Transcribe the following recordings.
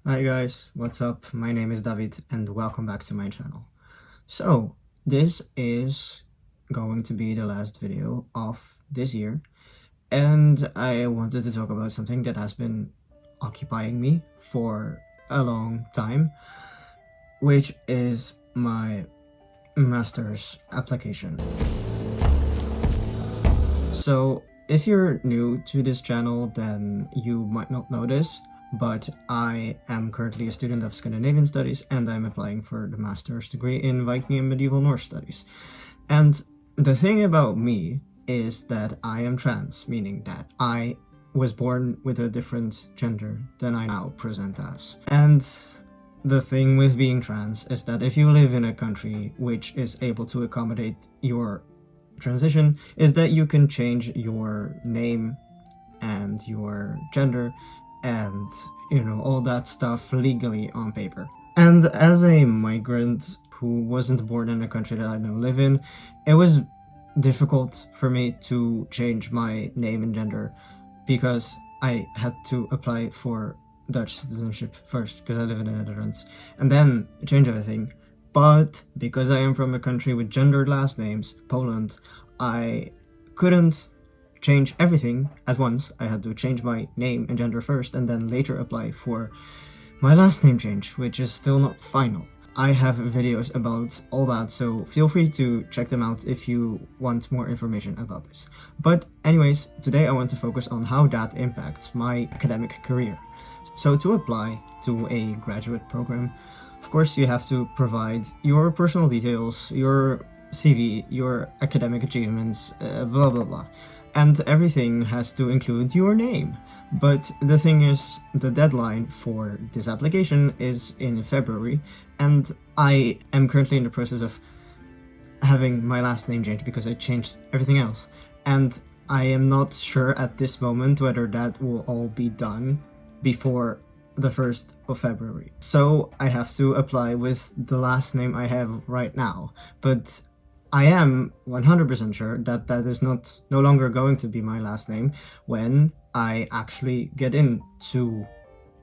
Hi guys, what's up? My name is David and welcome back to my channel. So, this is going to be the last video of this year, and I wanted to talk about something that has been occupying me for a long time, which is my master's application. So, if you're new to this channel, then you might not know this, but I am currently a student of Scandinavian Studies and I'm applying for the master's degree in Viking and Medieval Norse Studies. And the thing about me is that I am trans, meaning that I was born with a different gender than I now present as. And the thing with being trans is that if you live in a country which is able to accommodate your transition, is that you can change your name and your gender and all that stuff legally on paper. And as a migrant who wasn't born in a country that I now live in, it was difficult for me to change my name and gender because I had to apply for Dutch citizenship first because I live in the Netherlands and then change everything. But because I am from a country with gendered last names, Poland, I couldn't change everything at once. I had to change my name and gender first and then later apply for my last name change, which is still not final. I have videos about all that, so feel free to check them out if you want more information about this. But anyways, today I want to focus on how that impacts my academic career. So to apply to a graduate program, of course you have to provide your personal details, your CV, your academic achievements, blah blah blah. And everything has to include your name. But the thing is, the deadline for this application is in February, and I am currently in the process of having my last name changed because I changed everything else. And I am not sure at this moment whether that will all be done before the 1st of February. So I have to apply with the last name I have right now. But I am 100% sure that that is no longer going to be my last name when I actually get into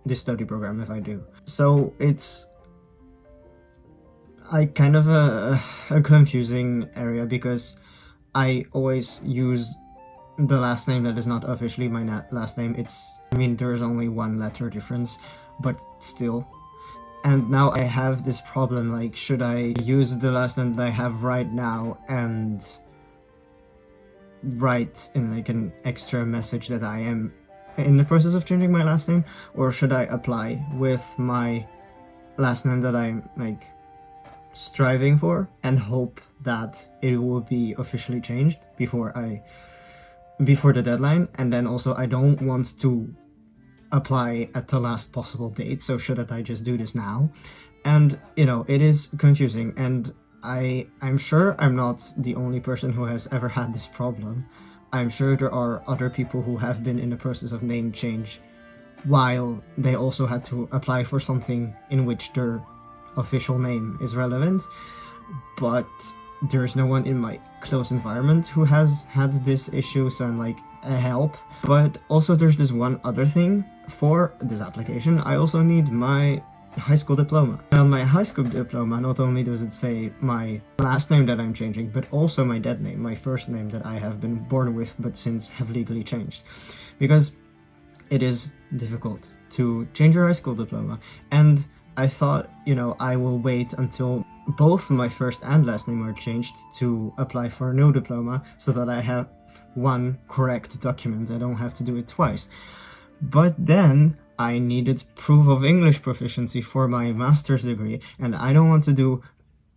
this study program, if I do. So it's kind of a confusing area because I always use the last name that is not officially my last name. There's only one letter difference, but still. And now I have this problem, like, should I use the last name that I have right now and write in like an extra message that I am in the process of changing my last name, or should I apply with my last name that I'm like striving for and hope that it will be officially changed before the deadline? And then also I don't want to apply at the last possible date, so shouldn't I just do this now? And it is confusing, and I'm sure I'm not the only person who has ever had this problem. I'm sure there are other people who have been in the process of name change while they also had to apply for something in which their official name is relevant, but there's no one in my close environment who has had this issue, so I'm like a help. But also there's this one other thing. For this application, I also need my high school diploma. Now, my high school diploma, not only does it say my last name that I'm changing, but also my dead name, my first name that I have been born with but since have legally changed. Because it is difficult to change your high school diploma. And I thought, I will wait until both my first and last name are changed to apply for a new diploma so that I have one correct document. I don't have to do it twice. But then I needed proof of English proficiency for my master's degree, and I don't want to do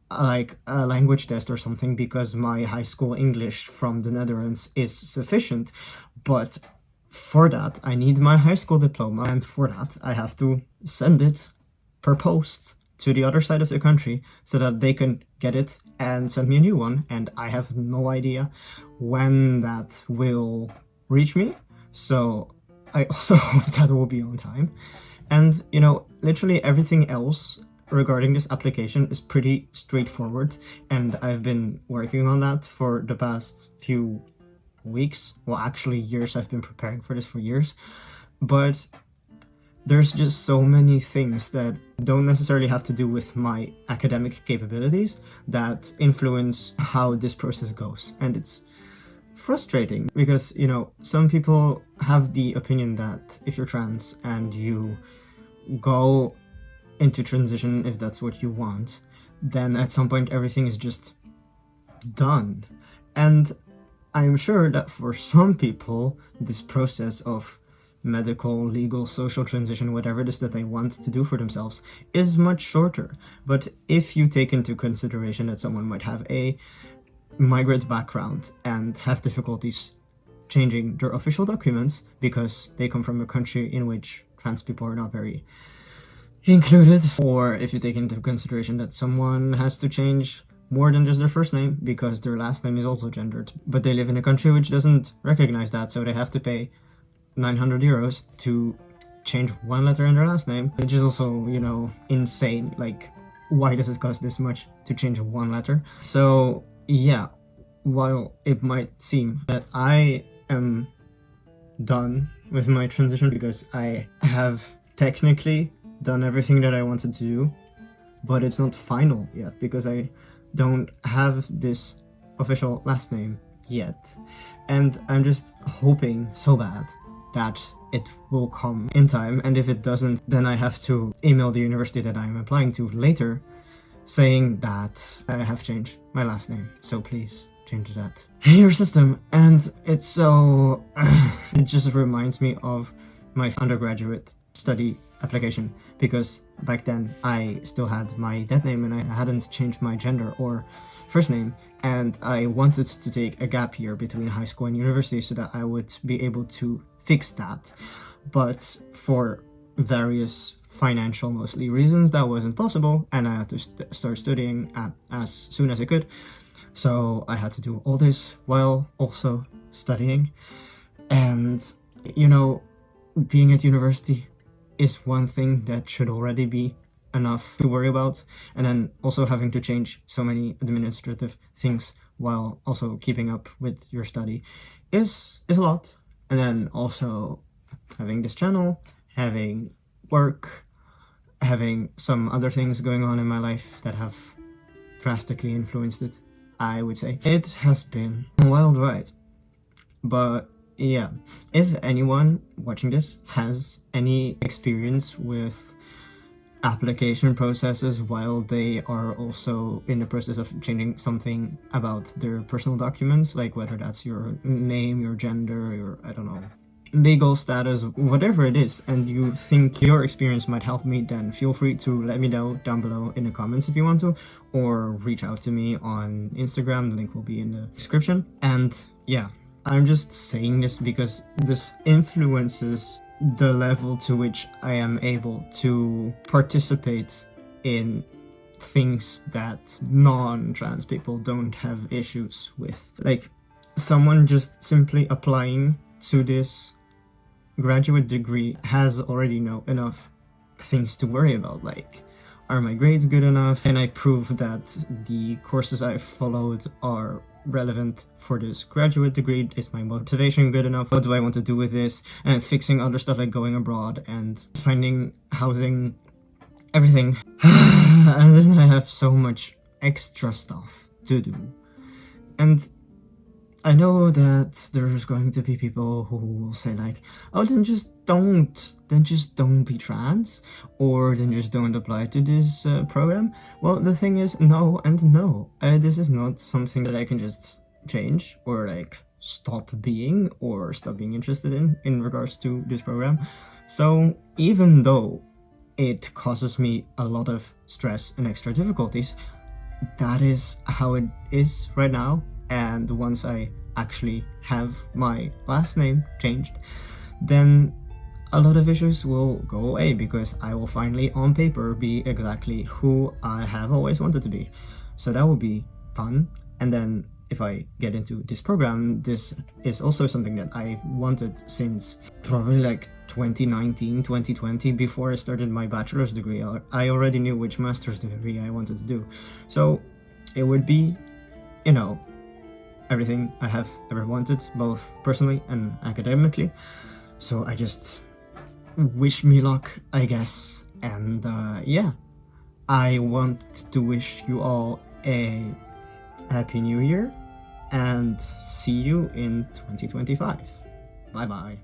like a language test or something because my high school English from the Netherlands is sufficient. But for that, I need my high school diploma, and for that, I have to send it per post to the other side of the country so that they can get it and send me a new one, and I have no idea when that will reach me. So I also hope that will be on time. And literally everything else regarding this application is pretty straightforward, and I've been working on that for the past few weeks. Well, actually years. I've been preparing for this for years. But there's just so many things that don't necessarily have to do with my academic capabilities that influence how this process goes. And it's frustrating because, some people have the opinion that if you're trans and you go into transition, if that's what you want, then at some point everything is just done. And I'm sure that for some people, this process of medical, legal, social transition, whatever it is that they want to do for themselves, is much shorter. But if you take into consideration that someone might have a migrant background and have difficulties changing their official documents because they come from a country in which trans people are not very included, or if you take into consideration that someone has to change more than just their first name because their last name is also gendered, but they live in a country which doesn't recognize that, so they have to pay 900 euros to change one letter in their last name, which is also, insane. Like, why does it cost this much to change one letter? So, yeah, while it might seem that I am done with my transition because I have technically done everything that I wanted to do, but it's not final yet because I don't have this official last name yet. And I'm just hoping so bad that it will come in time, and if it doesn't, then I have to email the university that I'm applying to later saying that I have changed my last name, so please change that in your system. And it's so it just reminds me of my undergraduate study application, because back then I still had my dead name and I hadn't changed my gender or first name, and I wanted to take a gap year between high school and university so that I would be able to fix that. But for various financial, mostly, reasons, that wasn't possible, and I had to start studying as soon as I could. So I had to do all this while also studying. And, being at university is one thing that should already be enough to worry about, and then also having to change so many administrative things while also keeping up with your study is a lot. And then also having this channel, having work, having some other things going on in my life that have drastically influenced it, I would say. It has been a wild ride. But yeah, if anyone watching this has any experience with application processes while they are also in the process of changing something about their personal documents, like whether that's your name, your gender, your, I don't know, legal status, whatever it is, and you think your experience might help me, then feel free to let me know down below in the comments if you want to, or reach out to me on Instagram. The link will be in the description. And yeah, I'm just saying this because this influences the level to which I am able to participate in things that non-trans people don't have issues with. Like, someone just simply applying to this graduate degree has already enough things to worry about, like, are my grades good enough? Can I prove that the courses I've followed are relevant for this graduate degree? Is my motivation good enough? What do I want to do with this? And fixing other stuff like going abroad and finding housing, everything. And then I have so much extra stuff to do. And I know that there's going to be people who will say like, oh, then just don't be trans, or then just don't apply to this program. Well, the thing is, no and no. This is not something that I can just change or like stop being interested in regards to this program. So even though it causes me a lot of stress and extra difficulties, that is how it is right now. And once I actually have my last name changed, then a lot of issues will go away, because I will finally on paper be exactly who I have always wanted to be. So that will be fun. And then if I get into this program, this is also something that I wanted since probably like 2019, 2020, before I started my bachelor's degree. I already knew which master's degree I wanted to do. So it would be, everything I have ever wanted, both personally and academically. So I just wish me luck, I guess. And yeah, I want to wish you all a happy new year and see you in 2025. Bye bye.